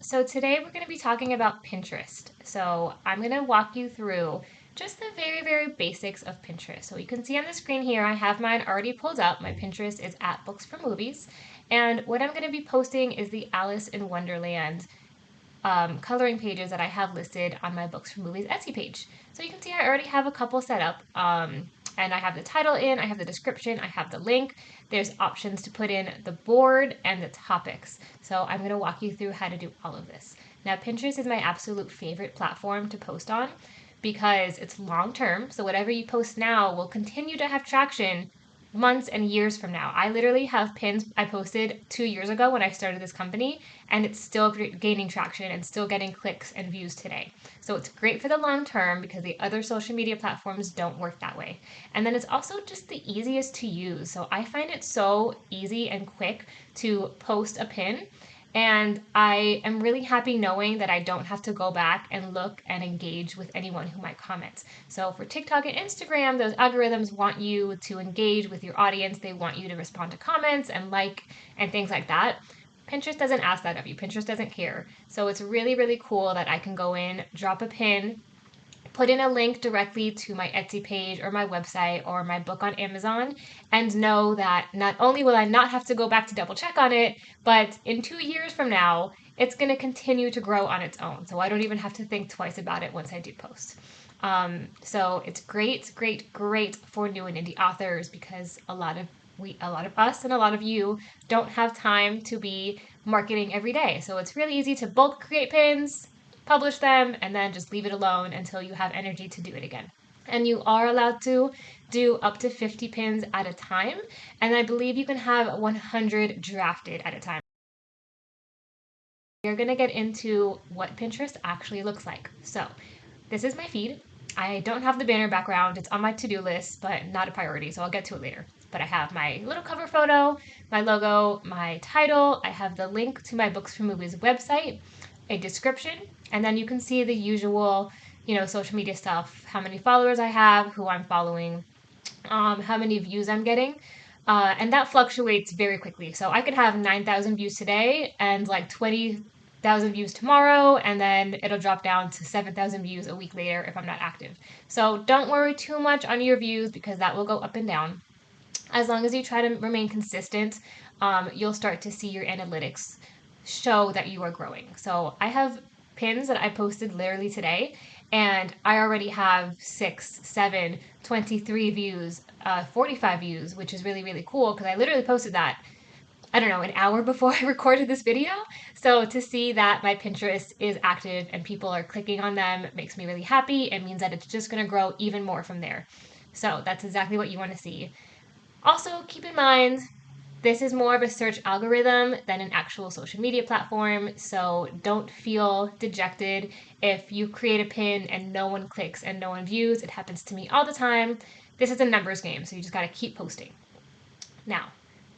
So today we're going to be talking about Pinterest. So I'm going to walk you through just the very basics of Pinterest. So you can see on the screen here, I have mine already pulled up. My Pinterest is at Books for Movies. And what I'm going to be posting is the Alice in Wonderland coloring pages that I have listed on my Books for Movies Etsy page. So you can see I already have a couple set up. And I have the title in, I have the description, I have the link. There's options to put in the board and the topics. So I'm going to walk you through how to do all of this. Now, Pinterest is my absolute favorite platform to post on because it's long term. So whatever you post now will continue to have traction months and years from now. I literally have pins I posted 2 years ago when I started this company, and it's still gaining traction and still getting clicks and views today. So it's great for the long term because the other social media platforms don't work that way. And then it's also just the easiest to use. So I find it so easy and quick to post a pin. And I am really happy knowing that I don't have to go back and look and engage with anyone who might comment. So for TikTok and Instagram, those algorithms want you to engage with your audience. They want you to respond to comments and like and things like that. Pinterest doesn't ask that of you. Pinterest doesn't care. So it's really cool that I can go in, drop a pin, put in a link directly to my Etsy page or my website or my book on Amazon, and know that not only will I not have to go back to double check on it, but in 2 years from now, it's going to continue to grow on its own. So I don't even have to think twice about it once I do post. So it's great for new and indie authors because a lot of us and a lot of you don't have time to be marketing every day. So it's really easy to bulk create pins, publish them, and then just leave it alone until you have energy to do it again. And you are allowed to do up to 50 pins at a time. And I believe you can have 100 drafted at a time. We're going to get into what Pinterest actually looks like. So this is my feed. I don't have the banner background. It's on my to-do list, but not a priority, so I'll get to it later. But I have my little cover photo, my logo, my title. I have the link to my Books for Movies website, a description, and then you can see the usual, social media stuff, how many followers I have, who I'm following, how many views I'm getting. And that fluctuates very quickly. So I could have 9,000 views today and like 20,000 views tomorrow, and then it'll drop down to 7,000 views a week later if I'm not active. So don't worry too much on your views because that will go up and down. As long as you try to remain consistent, you'll start to see your analytics show that you are growing. So I have pins that I posted literally today, and I already have 6, 7, 23 views, 45 views, which is really cool because I literally posted that, I don't know, an hour before I recorded this video. So to see that my Pinterest is active and people are clicking on them makes me really happy. It means that it's just going to grow even more from there. So that's exactly what you want to see. Also, keep in mind, this is more of a search algorithm than an actual social media platform, so don't feel dejected if you create a pin and no one clicks and no one views. It happens to me all the time. This is a numbers game, so you just gotta keep posting. Now,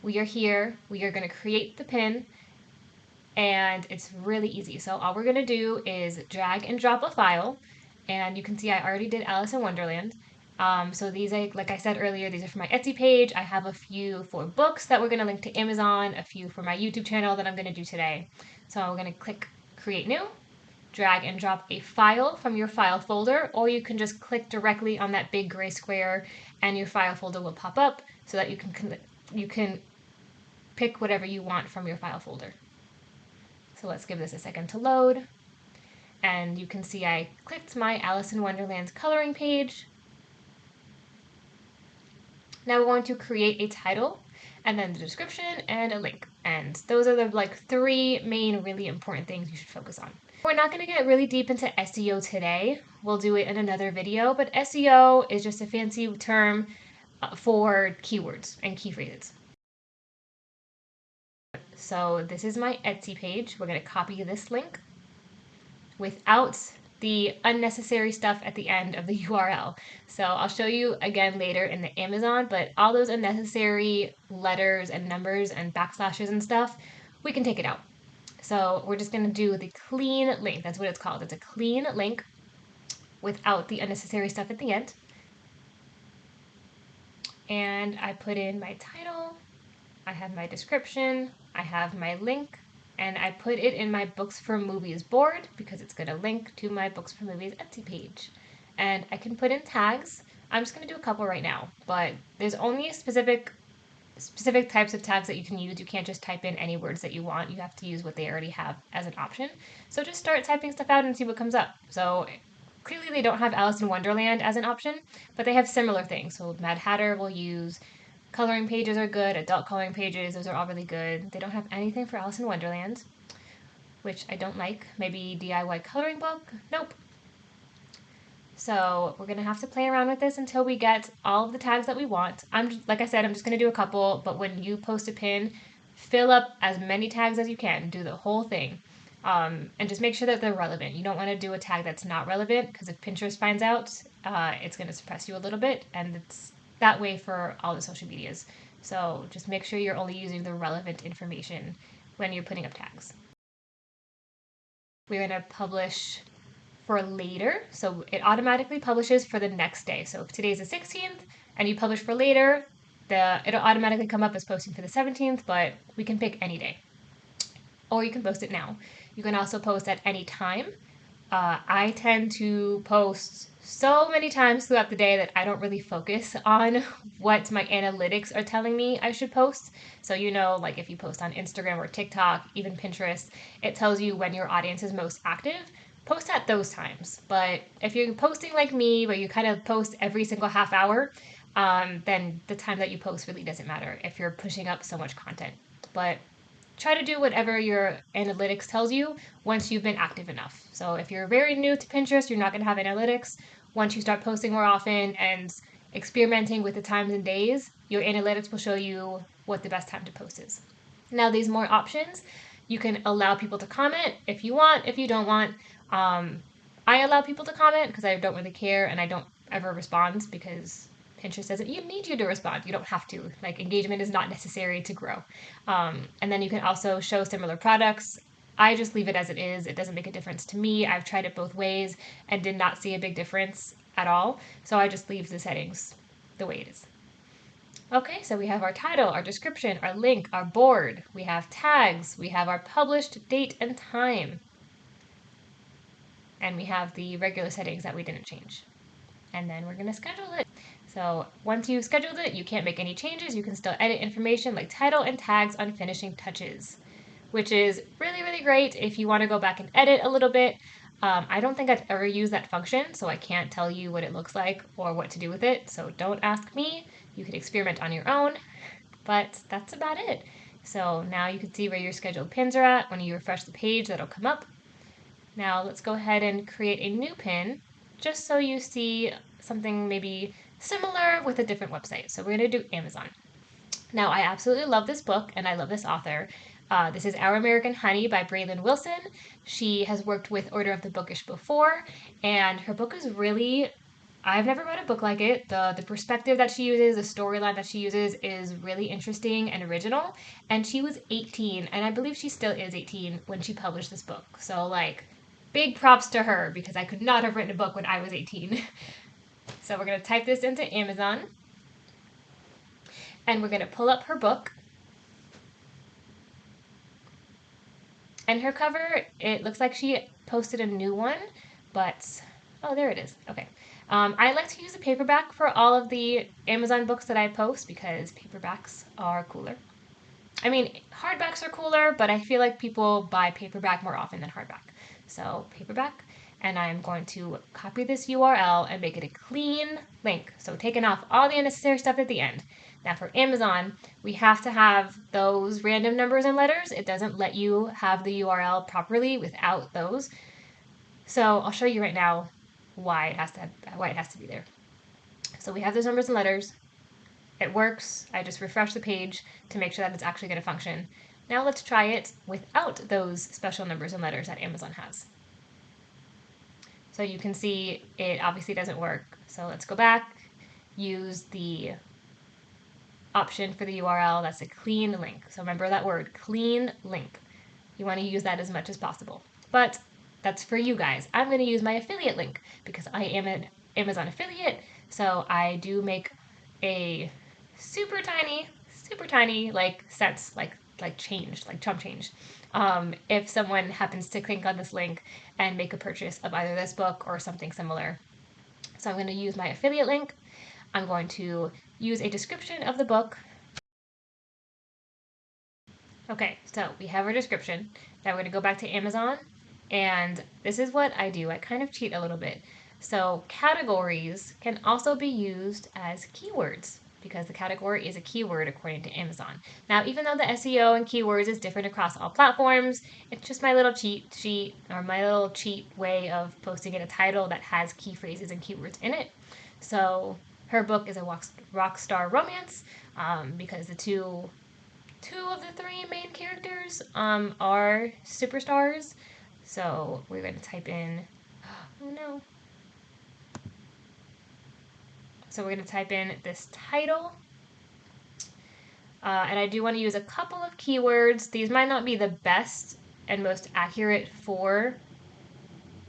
we are here. We are gonna create the pin, and it's really easy. So all we're gonna do is drag and drop a file, and you can see I already did Alice in Wonderland. So these, like I said earlier, these are for my Etsy page. I have a few for books that we're going to link to Amazon, a few for my YouTube channel that I'm going to do today. So I'm going to click Create New, drag and drop a file from your file folder, or you can just click directly on that big gray square and your file folder will pop up so that you can pick whatever you want from your file folder. So let's give this a second to load. And you can see I clicked my Alice in Wonderland coloring page. Now we're going to create a title and then the description and a link. And those are the three main really important things you should focus on. We're not going to get really deep into SEO today. We'll do it in another video, but SEO is just a fancy term for keywords and key phrases. So this is my Etsy page. We're going to copy this link without the unnecessary stuff at the end of the URL. So I'll show you again later in the Amazon, but all those unnecessary letters and numbers and backslashes and stuff, we can take it out. So we're just going to do the clean link. That's what it's called. It's a clean link without the unnecessary stuff at the end. And I put in my title, I have my description, I have my link, and I put it in my Books for Movies board because it's going to link to my Books for Movies Etsy page. And I can put in tags. I'm just going to do a couple right now, but there's only a specific types of tags that you can use. You can't just type in any words that you want. You have to use what they already have as an option. So just start typing stuff out and see what comes up. So clearly they don't have Alice in Wonderland as an option, but they have similar things. So Mad Hatter will use coloring pages are good, adult coloring pages, those are all really good. They don't have anything for Alice in Wonderland, which I don't like. Maybe DIY coloring book? Nope. So we're gonna have to play around with this until we get all of the tags that we want. Like I said, I'm just gonna do a couple, but when you post a pin, fill up as many tags as you can. Do the whole thing. And just make sure that they're relevant. You don't want to do a tag that's not relevant because if Pinterest finds out, it's going to suppress you a little bit, and it's that way for all the social medias. So just make sure you're only using the relevant information when you're putting up tags. We're going to publish for later, so it automatically publishes for the next day. So if today's the 16th and you publish for later, it'll automatically come up as posting for the 17th, but we can pick any day. Or you can post it now. You can also post at any time. I tend to post so many times throughout the day that I don't really focus on what my analytics are telling me I should post. So, like if you post on Instagram or TikTok, even Pinterest, it tells you when your audience is most active. Post at those times. But if you're posting like me, where you kind of post every single half hour, then the time that you post really doesn't matter if you're pushing up so much content. But try to do whatever your analytics tells you once you've been active enough. So if you're very new to Pinterest, you're not going to have analytics. Once you start posting more often and experimenting with the times and days, your analytics will show you what the best time to post is. Now, these more options, you can allow people to comment if you want, if you don't want. I allow people to comment because I don't really care and I don't ever respond because Pinterest doesn't need you to respond. You don't have to. Like, engagement is not necessary to grow. And then you can also show similar products. I just leave it as it is. It doesn't make a difference to me. I've tried it both ways and did not see a big difference at all. So I just leave the settings the way it is. Okay, so we have our title, our description, our link, our board. We have tags. We have our published date and time. And we have the regular settings that we didn't change. And then we're going to schedule it. So once you've scheduled it, you can't make any changes. You can still edit information like title and tags on finishing touches, which is really, really great if you want to go back and edit a little bit. I don't think I've ever used that function, so I can't tell you what it looks like or what to do with it. So don't ask me. You can experiment on your own, but that's about it. So now you can see where your scheduled pins are at. When you refresh the page, that'll come up. Now let's go ahead and create a new pin just so you see something maybe similar with a different website. So we're going to do Amazon. Now, I absolutely love this book and I love this author. This is Our American Honey by Braylon Wilson. She has worked with Order of the Bookish before, and her book is really, I've never read a book like it. The perspective that she uses, the storyline that she uses is really interesting and original. And she was 18, and I believe she still is 18 when she published this book. So, big props to her because I could not have written a book when I was 18. So we're going to type this into Amazon. And we're going to pull up her book. And her cover, it looks like she posted a new one, but, oh, there it is. Okay. I like to use a paperback for all of the Amazon books that I post because paperbacks are cooler. I mean, hardbacks are cooler, but I feel like people buy paperback more often than hardback. So paperback, and I'm going to copy this URL and make it a clean link. So taking off all the unnecessary stuff at the end. Now for Amazon, we have to have those random numbers and letters. It doesn't let you have the URL properly without those. So I'll show you right now why it has to be there. So we have those numbers and letters. It works. I just refresh the page to make sure that it's actually going to function. Now let's try it without those special numbers and letters that Amazon has. So you can see it obviously doesn't work. So let's go back, use the option for the URL. That's a clean link. So remember that word, clean link. You want to use that as much as possible. But that's for you guys. I'm going to use my affiliate link because I am an Amazon affiliate. So I do make a super tiny cents, like like changed, like chump changed, if someone happens to click on this link and make a purchase of either this book or something similar. So I'm going to use my affiliate link. I'm going to use a description of the book. Okay, so we have our description. Now we're going to go back to Amazon, and this is what I do. I kind of cheat a little bit. So categories can also be used as keywords because the category is a keyword according to Amazon. Now, even though the SEO and keywords is different across all platforms, it's just my little cheat sheet or my little cheat way of posting in a title that has key phrases and keywords in it. So her book is a rock star romance because the two of the three main characters are superstars. So we're going to type in, oh no. So we're going to type in this title. And I do want to use a couple of keywords. These might not be the best and most accurate for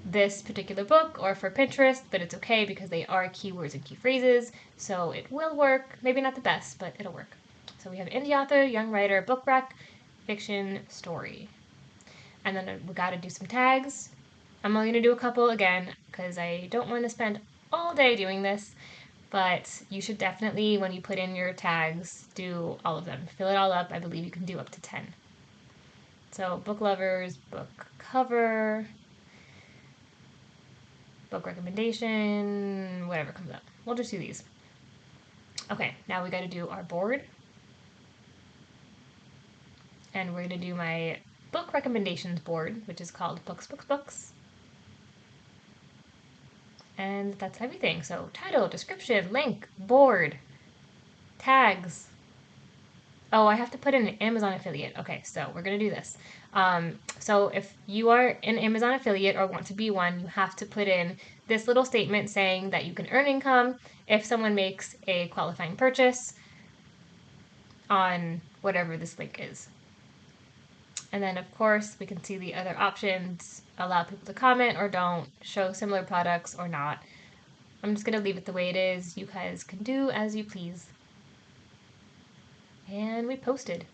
this particular book or for Pinterest, but it's okay because they are keywords and key phrases. So it will work. Maybe not the best, but it'll work. So we have indie author, young writer, book rec, fiction, story. And then we got to do some tags. I'm only going to do a couple again because I don't want to spend all day doing this. But you should definitely, when you put in your tags, do all of them. Fill it all up. I believe you can do up to 10. So book lovers, book cover, book recommendation, whatever comes up. We'll just do these. Okay, now we got to do our board. And we're going to do my book recommendations board, which is called Books, Books, Books. And that's everything. So title, description, link, board, tags. Oh, I have to put in an Amazon affiliate. Okay, so we're going to do this. So if you are an Amazon affiliate or want to be one, you have to put in this little statement saying that you can earn income if someone makes a qualifying purchase on whatever this link is. And then, of course, we can see the other options, allow people to comment or don't, show similar products or not. I'm just going to leave it the way it is. You guys can do as you please. And we posted.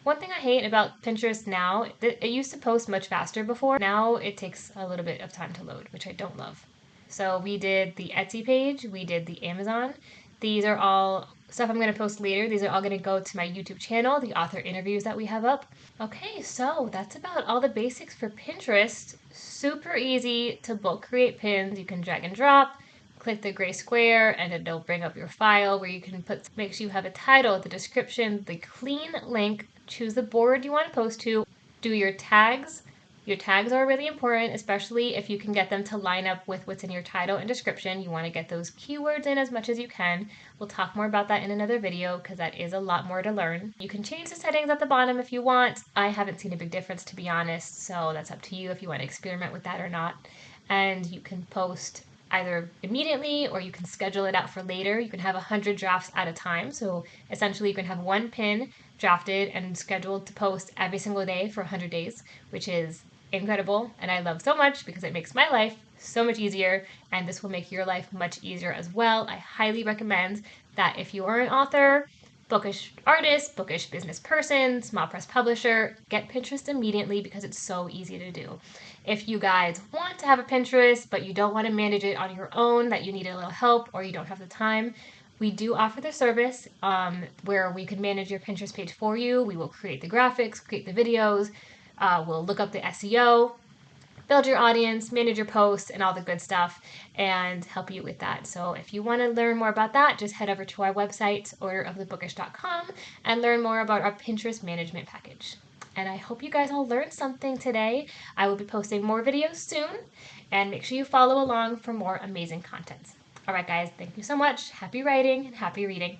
One thing I hate about Pinterest now, it used to post much faster before. Now it takes a little bit of time to load, which I don't love. So we did the Etsy page, we did the Amazon. These are all stuff I'm going to post later. These are all going to go to my YouTube channel, the author interviews that we have up. Okay, so that's about all the basics for Pinterest. Super easy to bulk create pins. You can drag and drop, click the gray square, and it'll bring up your file where you can make sure you have a title, the description, the clean link, choose the board you want to post to, do your tags. Your tags are really important, especially if you can get them to line up with what's in your title and description. You want to get those keywords in as much as you can. We'll talk more about that in another video because that is a lot more to learn. You can change the settings at the bottom if you want. I haven't seen a big difference, to be honest, so that's up to you if you want to experiment with that or not. And you can post either immediately or you can schedule it out for later. You can have 100 drafts at a time. So essentially you can have one pin drafted and scheduled to post every single day for 100 days, which is incredible and I love so much because it makes my life so much easier, and this will make your life much easier as well. I highly recommend that if you are an author, bookish artist, bookish business person, small press publisher, get Pinterest immediately because it's so easy to do. If you guys want to have a Pinterest but you don't want to manage it on your own, that you need a little help or you don't have the time, we do offer the service where we can manage your Pinterest page for you. We will create the graphics, create the videos, we'll look up the SEO, build your audience, manage your posts, and all the good stuff, and help you with that. So if you want to learn more about that, just head over to our website, orderofthebookish.com, and learn more about our Pinterest management package. And I hope you guys all learned something today. I will be posting more videos soon, and make sure you follow along for more amazing content. All right, guys, thank you so much. Happy writing and happy reading.